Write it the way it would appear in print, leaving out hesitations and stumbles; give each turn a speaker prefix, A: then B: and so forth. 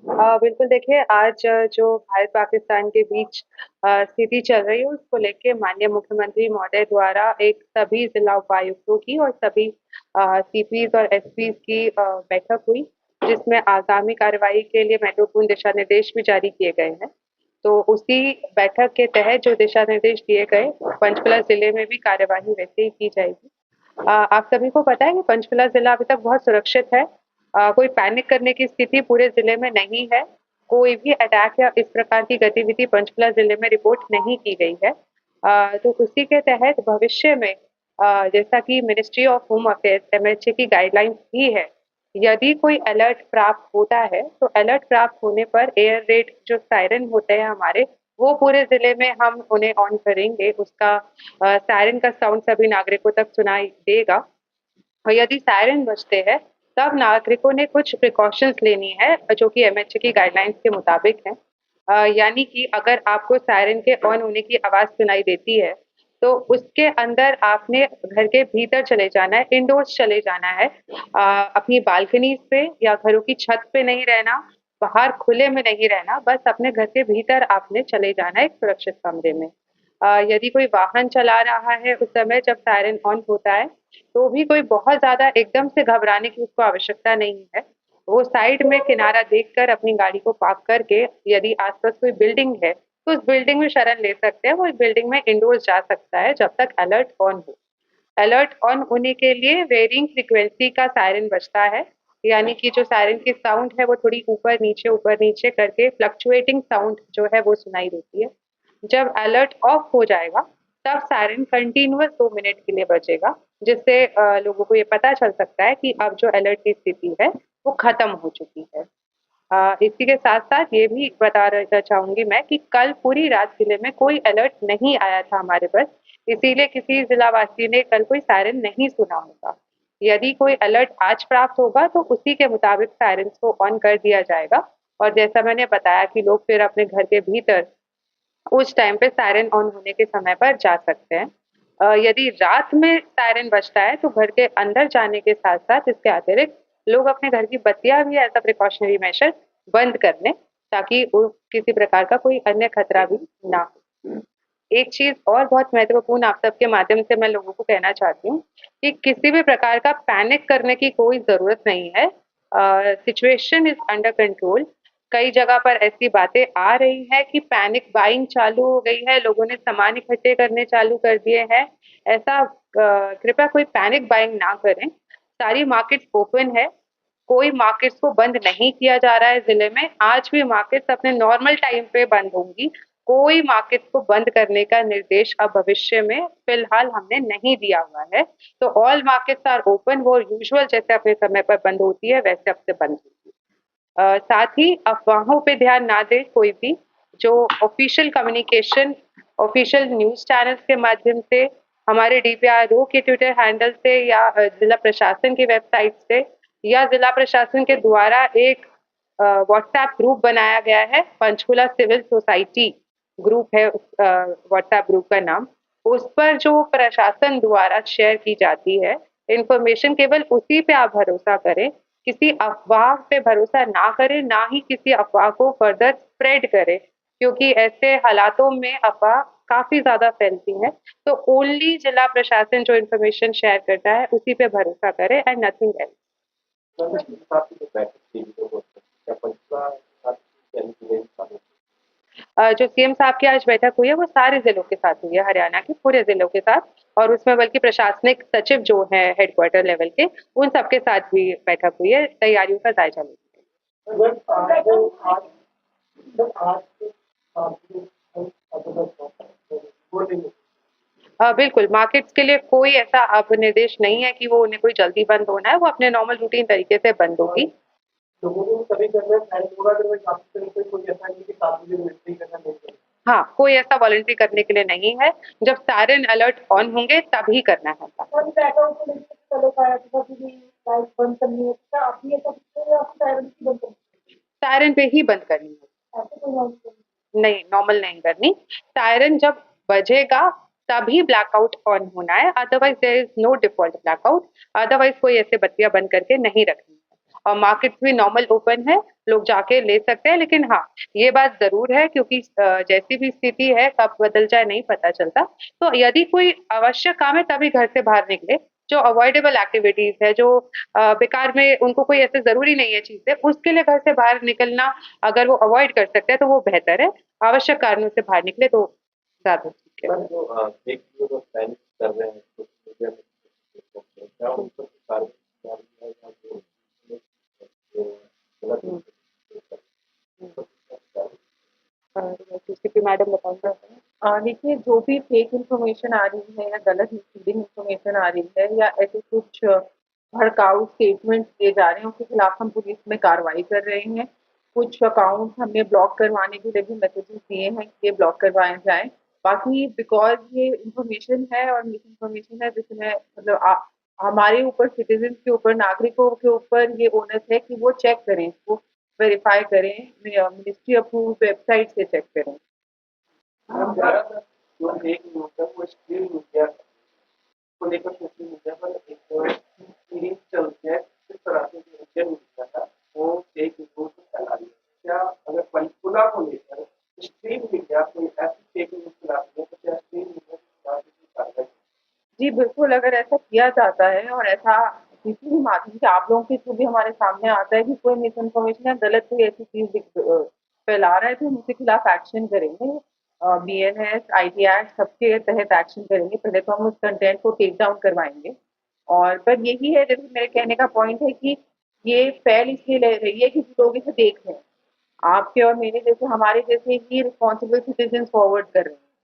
A: बिल्कुल देखिए आज जो भारत-पाकिस्तान के बीच स्थिति चल रही है उसको लेके माननीय मुख्यमंत्री महोदय द्वारा एक सभी जिला उपायुक्तों की और सभी सीपीज़ और एसपीज़ की बैठक हुई, जिसमें आगामी कार्रवाई के लिए महत्वपूर्ण दिशा निर्देश भी जारी किए गए हैं। तो उसी बैठक के तहत जो दिशा निर्देश दिए गए, पंचकुला ज़िले में भी कार्यवाही वैसे ही की जाएगी। आप सभी को पता है कि पंचकुला ज़िला अभी तक बहुत सुरक्षित है। कोई पैनिक करने की स्थिति पूरे ज़िले में नहीं है। कोई भी अटैक या इस प्रकार की गतिविधि पंचकुला ज़िले में रिपोर्ट नहीं की गई है। तो उसी के तहत भविष्य में जैसा कि ministry of home affairs MHA की गाइडलाइंस भी है, यदि कोई अलर्ट प्राप्त होता है, तो अलर्ट प्राप्त होने पर एयर रेड जो सायरन होते हैं हमारे, वो पूरे ज़िले में हम उन्हें ऑन करेंगे। उसका सायरन का साउंड सभी नागरिकों तक सुनाई देगा और यदि सायरन बजते हैं, तब नागरिकों ने कुछ प्रिकॉशंस लेनी है जो कि एमएचए की गाइडलाइंस के मुताबिक है। यानी कि अगर आपको सायरन के ऑन होने की आवाज़ सुनाई देती है, तो उसके अंदर आपने घर के भीतर चले जाना है, इंडोर्स चले जाना है। अपनी बालकनीज़ पे या घरों की छत पे नहीं रहना, बाहर खुले में नहीं रहना, बस अपने घर के भीतर आपने चले जाना है एक सुरक्षित कमरे में। यदि कोई वाहन चला रहा है उस समय जब सायरन ऑन होता है, तो भी कोई बहुत ज़्यादा एकदम से घबराने की उसको आवश्यकता नहीं है। वो साइड में किनारा देखकर अपनी गाड़ी को पार्क करके यदि आस-पास कोई बिल्डिंग है, तो उस बिल्डिंग में शरण ले सकते हैं। वो इस बिल्डिंग में इंडोर्स जा सकता है जब तक अलर्ट ऑन हो। अलर्ट ऑन होने के लिए वेरिंग फ्रीक्वेंसी का सायरन बजता है, यानी कि जो सायरन की साउंड है वो थोड़ी ऊपर नीचे करके फ्लक्चुएटिंग साउंड जो है वो सुनाई देती है। जब अलर्ट ऑफ हो जाएगा, तब सायरन कंटीन्यूअस 2 मिनट के लिए बजेगा, जिससे लोगों को ये पता चल सकता है कि अब जो अलर्ट की स्थिति है, वो खत्म हो चुकी है। इसी के साथ-साथ ये भी बताना चाहूँगी मैं कि कल पूरी रात ज़िले में कोई अलर्ट नहीं आया था हमारे पास, इसीलिए किसी ज़िलावासी ने कल कोई सायरन नहीं सुना होगा। यदि कोई अलर्ट आज प्राप्त होगा, तो उसी के मुताबिक सायरन्स को ऑन कर दिया जाएगा और जैसा मैंने बताया कि लोग फिर अपने घर के भीतर उस टाइम पे सायरन ऑन होने के समय पर जा सकते हैं। यदि रात में सायरन बजता है तो घर के अंदर जाने के साथ-साथ इसके अतिरिक्त लोग अपने घर की बत्तियाँ भी एज़ अ प्रिकॉशनरी मेजर बंद कर लें, ताकि वो किसी प्रकार का कोई अन्य खतरा भी ना हो। एक चीज़ और बहुत महत्वपूर्ण आप सबके माध्यम से मैं लोगों को कहना चाहती हूँ कि किसी भी प्रकार का पैनिक करने की कोई ज़रूरत नहीं है। Situation is under control. कई जगह पर ऐसी बातें आ रही हैं कि पैनिक बाइंग चालू हो गई है, लोगों ने सामान इकट्ठे करने चालू कर दिए हैं। ऐसा कृपया कोई पैनिक बाइंग ना करें। सारी मार्केट्स ओपन है, कोई मार्केट्स को बंद नहीं किया जा रहा है ज़िले में। आज भी मार्केट्स अपने नॉर्मल टाइम पे बंद होंगी। कोई मार्केट्स को बंद करने का निर्देश अब भविष्य में फ़िलहाल हमने नहीं दिया हुआ है। तो ऑल मार्केट्स आर ओपन, वो यूजुअल जैसे अपने समय पर बंद होती है, वैसे अब से बंद होगी। साथ ही अफ़वाहों पे ध्यान ना दें कोई भी, जो official communication, official news channels के माध्यम से, हमारे डीपीआरओ के ट्विटर हैंडल से या ज़िला प्रशासन की वेबसाइट से या ज़िला प्रशासन के द्वारा एक व्हाट्सएप ग्रुप बनाया गया है, पंचकुला सिविल सोसाइटी ग्रुप है उस व्हाट्सएप ग्रुप का नाम। उस पर जो प्रशासन द्वारा शेयर की जाती है इन्फॉर्मेशन, केवल उसी पे आप भरोसा करें। किसी अफ़वाह पे भरोसा ना करें, ना ही किसी अफ़वाह को फर्दर स्प्रेड करें, क्योंकि ऐसे हालातों में अफ़वाह काफ़ी ज़्यादा फैलती है। तो ओनली जिला प्रशासन जो इन्फॉर्मेशन शेयर करता है, उसी पे भरोसा करें एंड नथिंग एल्स। जो सीएम साहब की आज बैठक हुई है, वो सारे ज़िलों के साथ हुई है, हरियाणा के पूरे ज़िलों के साथ और उसमें बल्कि प्रशासनिक सचिव जो हैं हेडक्वार्टर लेवल के, उन सबके साथ भी बैठक हुई है, तैयारियों का जायज़ा लेने के लिए। बिल्कुल, मार्केट्स के लिए कोई ऐसा अब निर्देश नहीं है कि वो उन्हें कोई जल्दी बंद होना है, वो अपने नॉर्मल रूटीन तरीके से बंद होगी। हाँ, कोई ऐसा वॉलंटरी करने के लिए नहीं है, जब सायरन अलर्ट ऑन होंगे तभी करना है ऐसा। सायरन पे ही बंद करनी है। नहीं, नॉर्मल नहीं करनी। सायरन जब बजेगा तभी ब्लैकआउट ऑन होना है, otherwise there is no default blackout, otherwise कोई ऐसे बत्तियाँ बंद करके नहीं रखनी है। और मार्केट्स भी नॉर्मल ओपन है, लोग जाके ले सकते हैं। लेकिन हाँ, ये बात ज़रूर है क्योंकि जैसी भी स्थिति है कब बदल जाए नहीं पता चलता। तो यदि कोई आवश्यक काम है तभी घर से बाहर निकले। जो अवॉइडेबल एक्टिविटीज़ है, जो बेकार में उनको कोई ऐसे ज़रूरी नहीं है चीज़ें, उसके लिए घर से बाहर निकलना अगर वो अवॉइड कर सकते हैं तो वो बेहतर है। आवश्यक कारणों से बाहर निकले तो ज़्यादा ठीक है।
B: मैम जो फेक न्यूज़ और प्लानिंग कर रहे हैं सोशल मीडिया में, क्या उन पर कार्रवाई है या जो गलत
A: हुँ,
B: इन्फॉर्मेशन
A: हुँ। टीसीपी मैडम बताएँगे?
C: देखिए जो भी फेक इन्फॉर्मेशन आ रही है या गलत मिसलीडिंग इन्फॉर्मेशन आ रही है या ऐसे कुछ भड़काऊ स्टेटमेंट्स दिए जा रहे हैं उसके खिलाफ हम पुलिस में कार्रवाई कर रहे हैं। कुछ अकाउंट हमने ब्लॉक करवाने के लिए भी मैसेजेस दिए हैं कि ये ब्लॉक करवाए जाएँ। बाकी बिकॉज़ ये इन्फॉर्मेशन है और मिस इन्फॉर्मेशन है जिसमें मतलब हमारे ऊपर सिटीज़न्स के ऊपर नागरिकों के ऊपर ये ओनस है कि वो चेक करें, इसको वेरीफ़ाई करें, मिनिस्ट्री अप्रूव्ड वेबसाइट से चेक करें।
B: मैम ज़्यादातर जो फेक न्यूज़ है वो स्ट्रीम मीडिया को लेकर सोशल मीडिया पर एक सीरीज चलती है किस तरह से जो इंडियन मीडिया है वो फेक न्यूज़ फैला रही है। क्या अगर पंचकुला को लेकर स्ट्रीम मीडिया कोई ऐसी फेक न्यूज़ फैलाती है तो क्या स्ट्रीम मीडिया के खिलाफ इसकी कार्रवाई?
C: जी, बिल्कुल, अगर ऐसा किया जाता है और ऐसा किसी भी माध्यम से आप लोगों के थ्रू भी हमारे सामने आता है कि कोई मिस इन्फॉर्मेशन या गलत कोई ऐसी चीज़ फैला रहा है तो हम उसके खिलाफ एक्शन करेंगे। बीएनएस, आईटी एक्ट सबके तहत एक्शन करेंगे। पहले तो हम उस कंटेंट को टेक डाउन करवाएँगे और पर यही है जैसे मेरे कहने का पॉइंट है कि ये फैल इसलिए ले रही है क्योंकि लोग इसे देख रहे हैं। आपके और मेरे जैसे हमारे जैसे ही रिस्पॉन्सिबल सिटीज़न्स फॉरवर्ड कर रहे हैं।